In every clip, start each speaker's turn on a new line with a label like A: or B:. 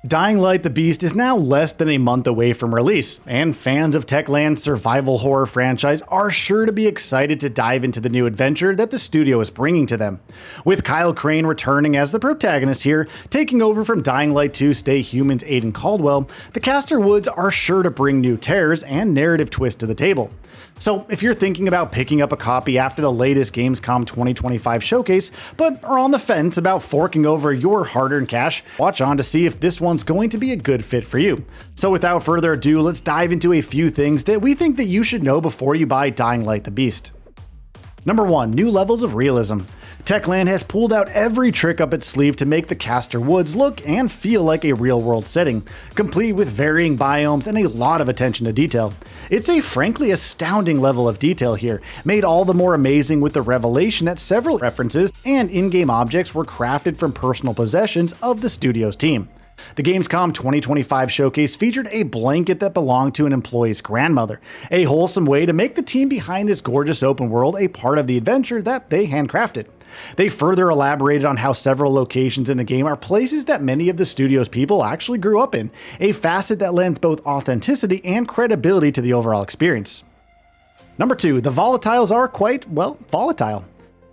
A: Dying Light the Beast is now less than a month away from release, and fans of Techland's survival horror franchise are sure to be excited to dive into the new adventure that the studio is bringing to them. With Kyle Crane returning as the protagonist here, taking over from Dying Light 2 Stay Human's Aidan Caldwell, the Castor Woods are sure to bring new terrors and narrative twists to the table. So if you're thinking about picking up a copy after the latest Gamescom 2025 showcase, but are on the fence about forking over your hard-earned cash, watch on to see if this one's going to be a good fit for you. So without further ado, let's dive into a few things that we think that you should know before you buy Dying Light the Beast. Number 1. New levels of realism. Techland has pulled out every trick up its sleeve to make the Castor Woods look and feel like a real-world setting, complete with varying biomes and a lot of attention to detail. It's a frankly astounding level of detail here, made all the more amazing with the revelation that several references and in-game objects were crafted from personal possessions of the studio's team. The Gamescom 2025 showcase featured a blanket that belonged to an employee's grandmother, a wholesome way to make the team behind this gorgeous open world a part of the adventure that they handcrafted. They further elaborated on how several locations in the game are places that many of the studio's people actually grew up in, a facet that lends both authenticity and credibility to the overall experience. Number 2, the Volatiles are quite, well, volatile.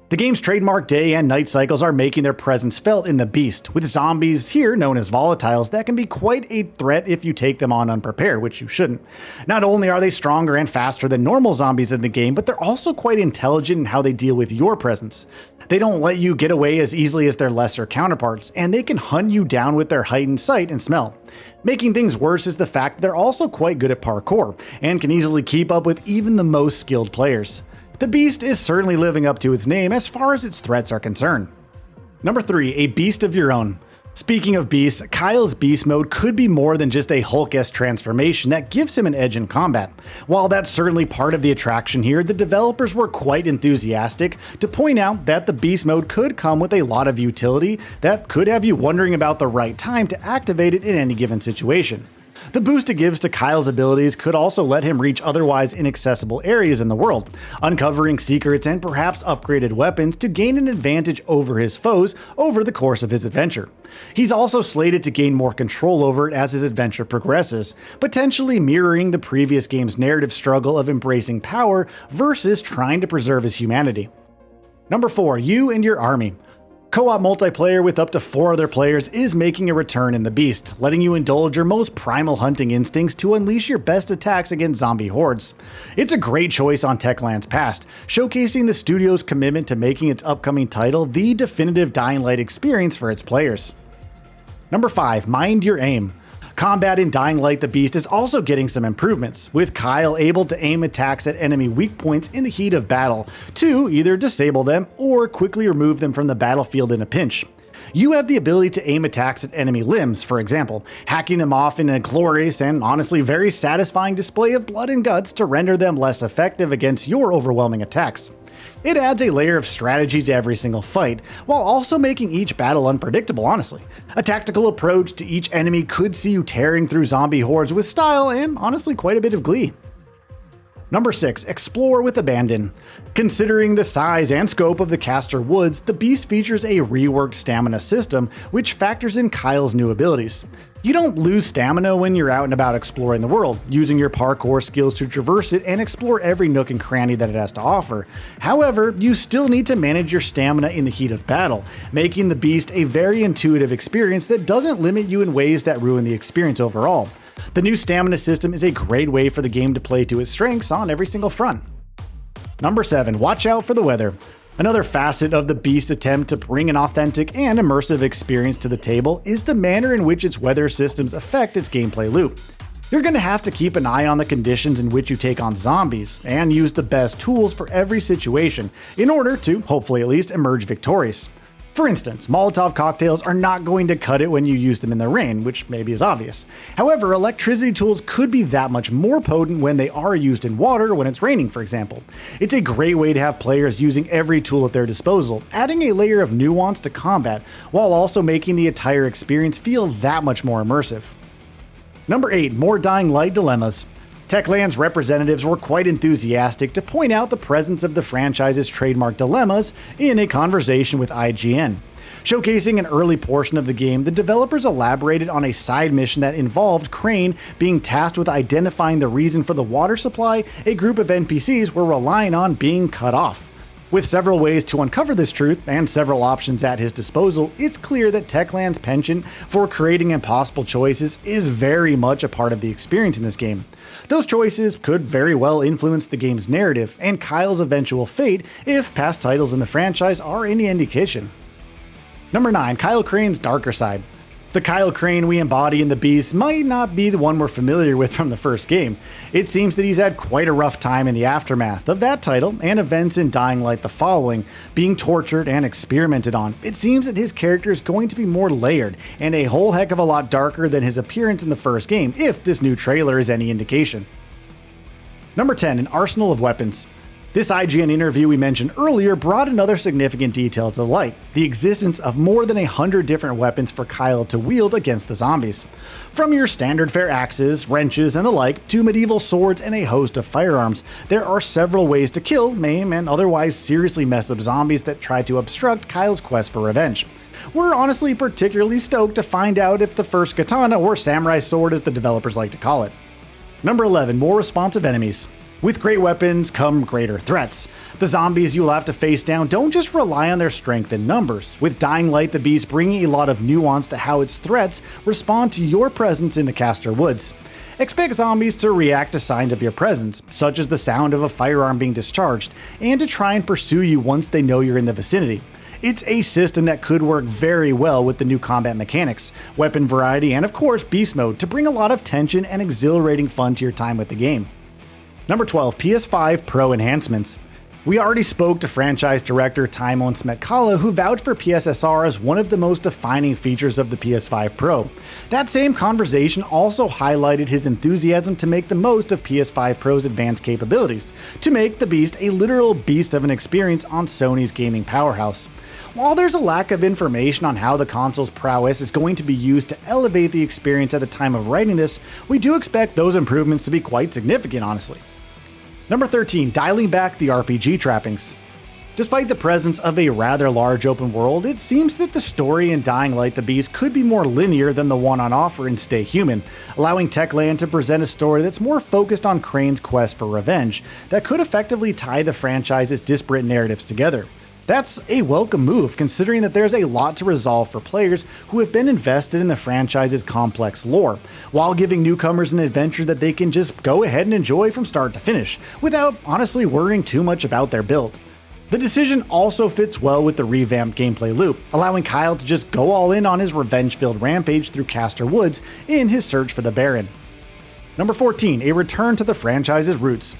A: The game's trademark day and night cycles are making their presence felt in the Beast, with zombies here known as volatiles that can be quite a threat if you take them on unprepared, which you shouldn't. Not only are they stronger and faster than normal zombies in the game, but they're also quite intelligent in how they deal with your presence. They don't let you get away as easily as their lesser counterparts, and they can hunt you down with their heightened sight and smell. Making things worse is the fact that they're also quite good at parkour, and can easily keep up with even the most skilled players. The Beast is certainly living up to its name as far as its threats are concerned. Number 3, a beast of your own. Speaking of beasts, Kyle's beast mode could be more than just a Hulk-esque transformation that gives him an edge in combat. While that's certainly part of the attraction here, the developers were quite enthusiastic to point out that the beast mode could come with a lot of utility that could have you wondering about the right time to activate it in any given situation. The boost it gives to Kyle's abilities could also let him reach otherwise inaccessible areas in the world, uncovering secrets and perhaps upgraded weapons to gain an advantage over his foes over the course of his adventure. He's also slated to gain more control over it as his adventure progresses, potentially mirroring the previous game's narrative struggle of embracing power versus trying to preserve his humanity. Number 4, you and your army. Co-op multiplayer with up to 4 other players is making a return in the Beast, letting you indulge your most primal hunting instincts to unleash your best attacks against zombie hordes. It's a great choice on Techland's past, showcasing the studio's commitment to making its upcoming title the definitive Dying Light experience for its players. Number 5, mind your aim. Combat in Dying Light the Beast is also getting some improvements, with Kyle able to aim attacks at enemy weak points in the heat of battle to either disable them or quickly remove them from the battlefield in a pinch. You have the ability to aim attacks at enemy limbs, for example, hacking them off in a glorious and honestly very satisfying display of blood and guts to render them less effective against your overwhelming attacks. It adds a layer of strategy to every single fight, while also making each battle unpredictable, honestly. A tactical approach to each enemy could see you tearing through zombie hordes with style and honestly quite a bit of glee. Number 6, explore with abandon. Considering the size and scope of the Castor Woods, the Beast features a reworked stamina system which factors in Kyle's new abilities. You don't lose stamina when you're out and about exploring the world, using your parkour skills to traverse it and explore every nook and cranny that it has to offer. However, you still need to manage your stamina in the heat of battle, making the Beast a very intuitive experience that doesn't limit you in ways that ruin the experience overall. The new stamina system is a great way for the game to play to its strengths on every single front. Number 7, watch out for the weather. Another facet of the Beast's attempt to bring an authentic and immersive experience to the table is the manner in which its weather systems affect its gameplay loop. You're going to have to keep an eye on the conditions in which you take on zombies, and use the best tools for every situation in order to, hopefully at least, emerge victorious. For instance, Molotov cocktails are not going to cut it when you use them in the rain, which maybe is obvious. However, electricity tools could be that much more potent when they are used in water when it's raining, for example. It's a great way to have players using every tool at their disposal, adding a layer of nuance to combat, while also making the entire experience feel that much more immersive. Number 8, more Dying Light dilemmas. Techland's representatives were quite enthusiastic to point out the presence of the franchise's trademark dilemmas in a conversation with IGN. Showcasing an early portion of the game, the developers elaborated on a side mission that involved Crane being tasked with identifying the reason for the water supply a group of NPCs were relying on being cut off. With several ways to uncover this truth and several options at his disposal, it's clear that Techland's penchant for creating impossible choices is very much a part of the experience in this game. Those choices could very well influence the game's narrative and Kyle's eventual fate if past titles in the franchise are any indication. Number 9. Kyle Crane's darker side. The Kyle Crane we embody in the Beast might not be the one we're familiar with from the first game. It seems that he's had quite a rough time in the aftermath of that title and events in Dying Light the following, being tortured and experimented on. It seems that his character is going to be more layered and a whole heck of a lot darker than his appearance in the first game, if this new trailer is any indication. Number 10. An arsenal of weapons. This IGN interview we mentioned earlier brought another significant detail to light, the existence of more than 100 different weapons for Kyle to wield against the zombies. From your standard fare axes, wrenches, and the like, to medieval swords and a host of firearms, there are several ways to kill, maim, and otherwise seriously mess up zombies that try to obstruct Kyle's quest for revenge. We're honestly particularly stoked to find out if the first katana, or samurai sword as the developers like to call it. Number 11. More responsive enemies. With great weapons come greater threats. The zombies you'll have to face down don't just rely on their strength and numbers, with Dying Light the Beast bringing a lot of nuance to how its threats respond to your presence in the Castor Woods. Expect zombies to react to signs of your presence, such as the sound of a firearm being discharged, and to try and pursue you once they know you're in the vicinity. It's a system that could work very well with the new combat mechanics, weapon variety, and of course beast mode to bring a lot of tension and exhilarating fun to your time with the game. Number 12. PS5 Pro enhancements. We already spoke to franchise director Tymon Smetkala, who vouched for PSSR as one of the most defining features of the PS5 Pro. That same conversation also highlighted his enthusiasm to make the most of PS5 Pro's advanced capabilities, to make the Beast a literal beast of an experience on Sony's gaming powerhouse. While there's a lack of information on how the console's prowess is going to be used to elevate the experience at the time of writing this, we do expect those improvements to be quite significant, honestly. Number 13. Dialing back the RPG trappings. Despite the presence of a rather large open world, it seems that the story in Dying Light the Beast could be more linear than the one on offer in Stay Human, allowing Techland to present a story that's more focused on Crane's quest for revenge, that could effectively tie the franchise's disparate narratives together. That's a welcome move, considering that there's a lot to resolve for players who have been invested in the franchise's complex lore, while giving newcomers an adventure that they can just go ahead and enjoy from start to finish, without honestly worrying too much about their build. The decision also fits well with the revamped gameplay loop, allowing Kyle to just go all in on his revenge-filled rampage through Castor Woods in his search for the Baron. Number 14. A return to the franchise's roots.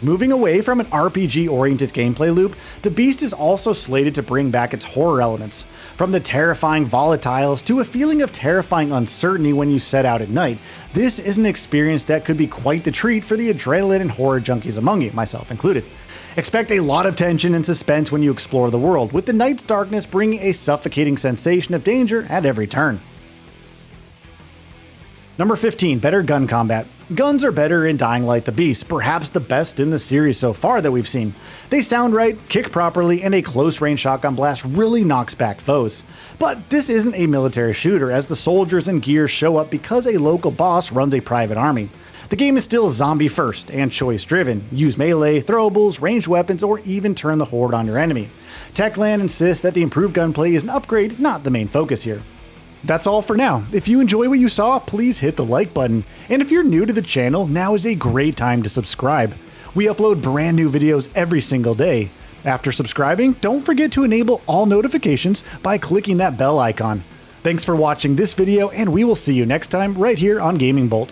A: Moving away from an RPG-oriented gameplay loop, the Beast is also slated to bring back its horror elements. From the terrifying volatiles to a feeling of terrifying uncertainty when you set out at night, this is an experience that could be quite the treat for the adrenaline and horror junkies among you, myself included. Expect a lot of tension and suspense when you explore the world, with the night's darkness bringing a suffocating sensation of danger at every turn. Number 15. Better gun combat. Guns are better in Dying Light the Beast, perhaps the best in the series so far that we've seen. They sound right, kick properly, and a close-range shotgun blast really knocks back foes. But this isn't a military shooter, as the soldiers and gear show up because a local boss runs a private army. The game is still zombie first and choice driven. Use melee, throwables, ranged weapons, or even turn the horde on your enemy. Techland insists that the improved gunplay is an upgrade, not the main focus here. That's all for now. If you enjoy what you saw, please hit the like button. And if you're new to the channel, now is a great time to subscribe. We upload brand new videos every single day. After subscribing, don't forget to enable all notifications by clicking that bell icon. Thanks for watching this video, and we will see you next time right here on GamingBolt.